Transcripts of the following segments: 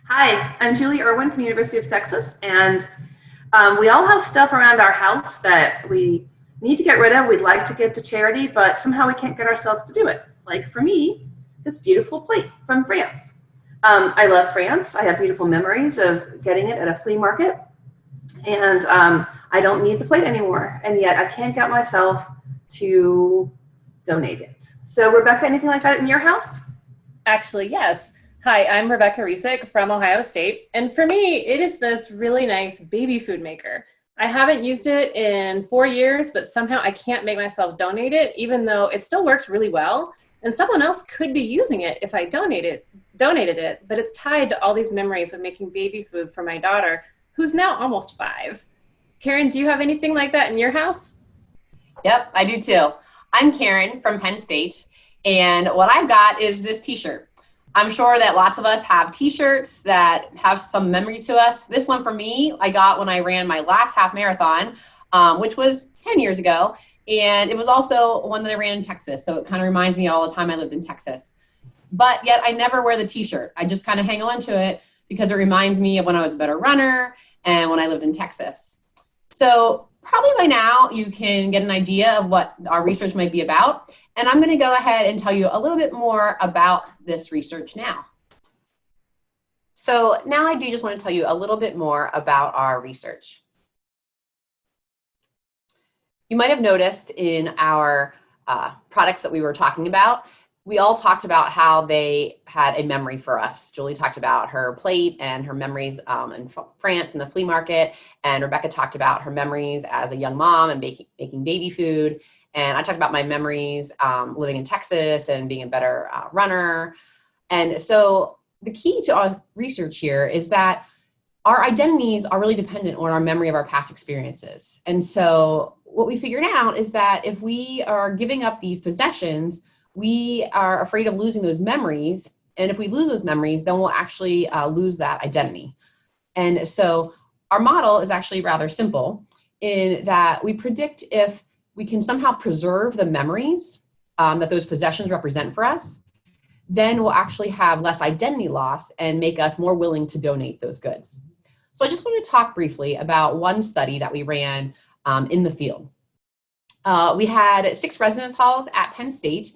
Hi, I'm Julie Irwin from University of Texas, and we all have stuff around our house that we need to get rid of. We'd like to give to charity, but somehow we can't get ourselves to do it. Like for me, this beautiful plate from France. I love France. I have beautiful memories of getting it at a flea market, and I don't need the plate anymore, and yet I can't get myself to donate it. So, Rebecca, anything like that in your house? Actually, yes. Hi, I'm Rebecca Resick from Ohio State, and for me, it is this really nice baby food maker. I haven't used it in 4 years, but somehow I can't make myself donate it, even though it still works really well. And someone else could be using it if I donated it, but it's tied to all these memories of making baby food for my daughter, who's now almost 5. Karen, do you have anything like that in your house? Yep, I do too. I'm Karen from Penn State, and what I've got is this t-shirt. I'm sure that lots of us have t-shirts that have some memory to us. This one for me, I got when I ran my last half marathon, which was 10 years ago, and it was also one that I ran in Texas, so it kind of reminds me all the time I lived in Texas. But yet I never wear the t-shirt. I just kind of hang on to it because it reminds me of when I was a better runner and when I lived in Texas. So probably by now you can get an idea of what our research might be about. And I'm going to go ahead and tell you a little bit more about this research now. So now I do just want to tell you a little bit more about our research. You might have noticed in our products that we were talking about, we all talked about how they had a memory for us. Julie talked about her plate and her memories in France and the flea market, and Rebecca talked about her memories as a young mom and making baby food. And I talked about my memories living in Texas and being a better runner. And so the key to our research here is that our identities are really dependent on our memory of our past experiences. And so what we figured out is that if we are giving up these possessions, we are afraid of losing those memories. And if we lose those memories, then we'll actually lose that identity. And so our model is actually rather simple in that we predict if we can somehow preserve the memories that those possessions represent for us, then we'll actually have less identity loss and make us more willing to donate those goods. So I just want to talk briefly about one study that we ran in the field. We had 6 residence halls at Penn State.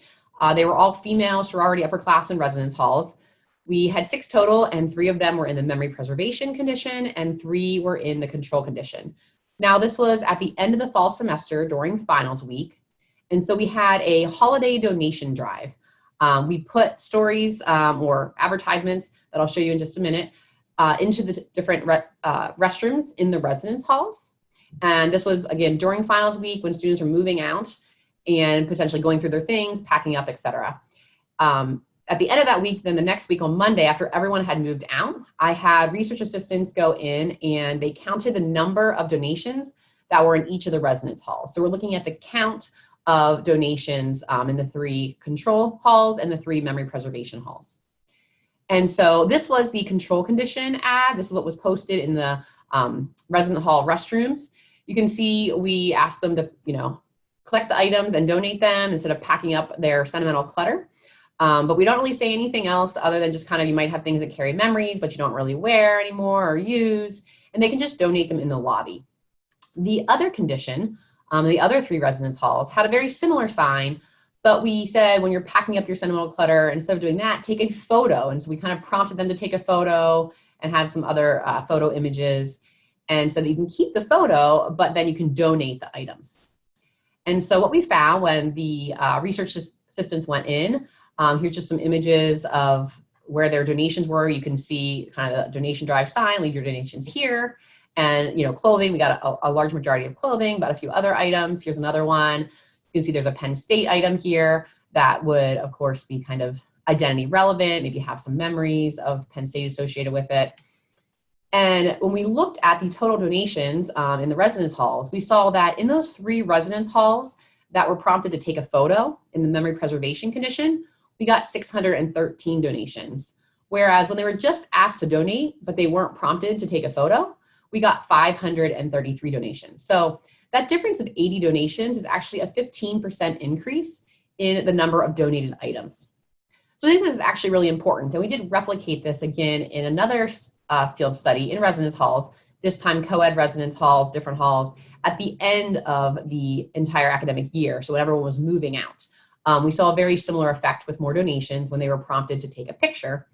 They were all female sorority upperclassmen residence halls. We had 6 total, and 3 of them were in the memory preservation condition, and 3 were in the control condition. Now, this was at the end of the fall semester during finals week, and so we had a holiday donation drive. We put stories or advertisements that I'll show you in just a minute into the different restrooms in the residence halls. And this was, again, during finals week when students were moving out and potentially going through their things, packing up, etc. At the end of that week, then the next week on Monday, after everyone had moved out, I had research assistants go in and they counted the number of donations that were in each of the residence halls. So we're looking at the count of donations in the 3 control halls and the 3 memory preservation halls. And so this was the control condition ad. This is what was posted in the resident hall restrooms. You can see we asked them to, collect the items and donate them instead of packing up their sentimental clutter. But we don't really say anything else other than just kind of, you might have things that carry memories, but you don't really wear anymore or use, and they can just donate them in the lobby. The other condition, the other 3 residence halls had a very similar sign, but we said when you're packing up your sentimental clutter, instead of doing that, take a photo. And so we kind of prompted them to take a photo and have some other photo images. And so that you can keep the photo, but then you can donate the items. And so what we found when the research assistants went in, here's just some images of where their donations were. You can see kind of the donation drive sign, leave your donations here. And, clothing, we got a large majority of clothing, but a few other items. Here's another one. You can see there's a Penn State item here that would, of course, be kind of identity relevant, maybe have some memories of Penn State associated with it. And when we looked at the total donations in the residence halls, we saw that in those 3 residence halls that were prompted to take a photo in the memory preservation condition, we got 613 donations. Whereas when they were just asked to donate, but they weren't prompted to take a photo, we got 533 donations. So that difference of 80 donations is actually a 15% increase in the number of donated items. So I think this is actually really important. And we did replicate this again in another field study in residence halls, this time co-ed residence halls, different halls, at the end of the entire academic year. So when everyone was moving out. We saw a very similar effect with more donations when they were prompted to take a picture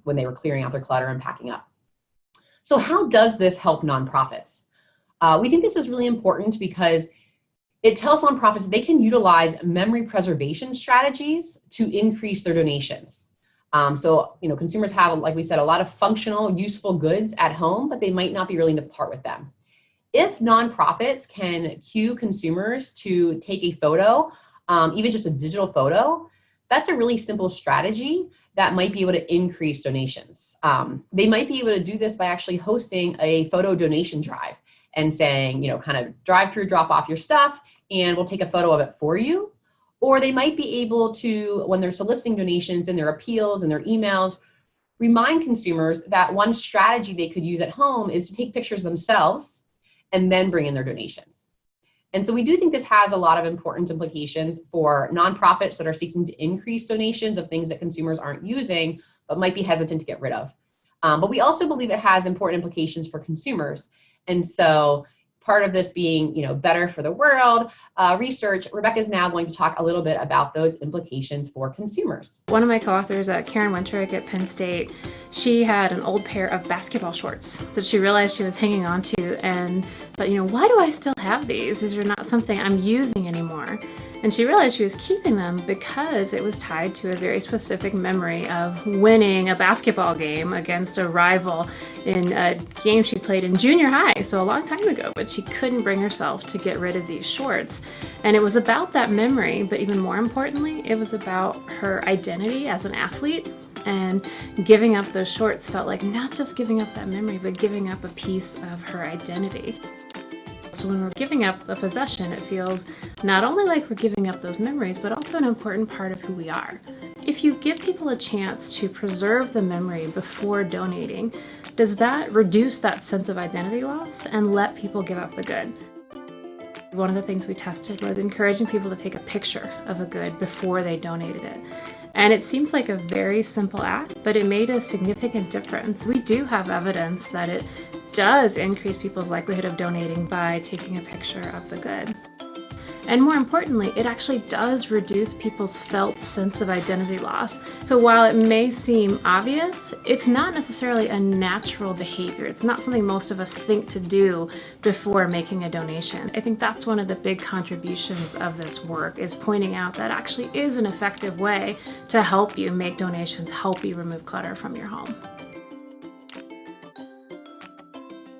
when they were clearing out their clutter and packing up. So how does this help nonprofits? We think this is really important because it tells nonprofits that they can utilize memory preservation strategies to increase their donations. So, consumers have, like we said, a lot of functional, useful goods at home, but they might not be willing to part with them. If nonprofits can cue consumers to take a photo, even just a digital photo, that's a really simple strategy that might be able to increase donations. They might be able to do this by actually hosting a photo donation drive and saying, kind of drive through, drop off your stuff, and we'll take a photo of it for you. Or they might be able to, when they're soliciting donations in their appeals and their emails, remind consumers that one strategy they could use at home is to take pictures themselves and then bring in their donations. And so we do think this has a lot of important implications for nonprofits that are seeking to increase donations of things that consumers aren't using, but might be hesitant to get rid of. But we also believe it has important implications for consumers. And so part of this being, better for the world, research, Rebecca is now going to talk a little bit about those implications for consumers. One of my co-authors, Karen Winterick at Penn State, she had an old pair of basketball shorts that she realized she was hanging on to and thought, why do I still have these? These are not something I'm using anymore. And she realized she was keeping them because it was tied to a very specific memory of winning a basketball game against a rival in a game she played in junior high, so a long time ago, but she couldn't bring herself to get rid of these shorts. And it was about that memory, but even more importantly, it was about her identity as an athlete. And giving up those shorts felt like not just giving up that memory, but giving up a piece of her identity. So when we're giving up a possession, it feels not only like we're giving up those memories, but also an important part of who we are. If you give people a chance to preserve the memory before donating, does that reduce that sense of identity loss and let people give up the good? One of the things we tested was encouraging people to take a picture of a good before they donated it. And it seems like a very simple act, but it made a significant difference. We do have evidence that it does increase people's likelihood of donating by taking a picture of the good. And more importantly, it actually does reduce people's felt sense of identity loss. So while it may seem obvious, it's not necessarily a natural behavior. It's not something most of us think to do before making a donation. I think that's one of the big contributions of this work, is pointing out that actually is an effective way to help you make donations, help you remove clutter from your home.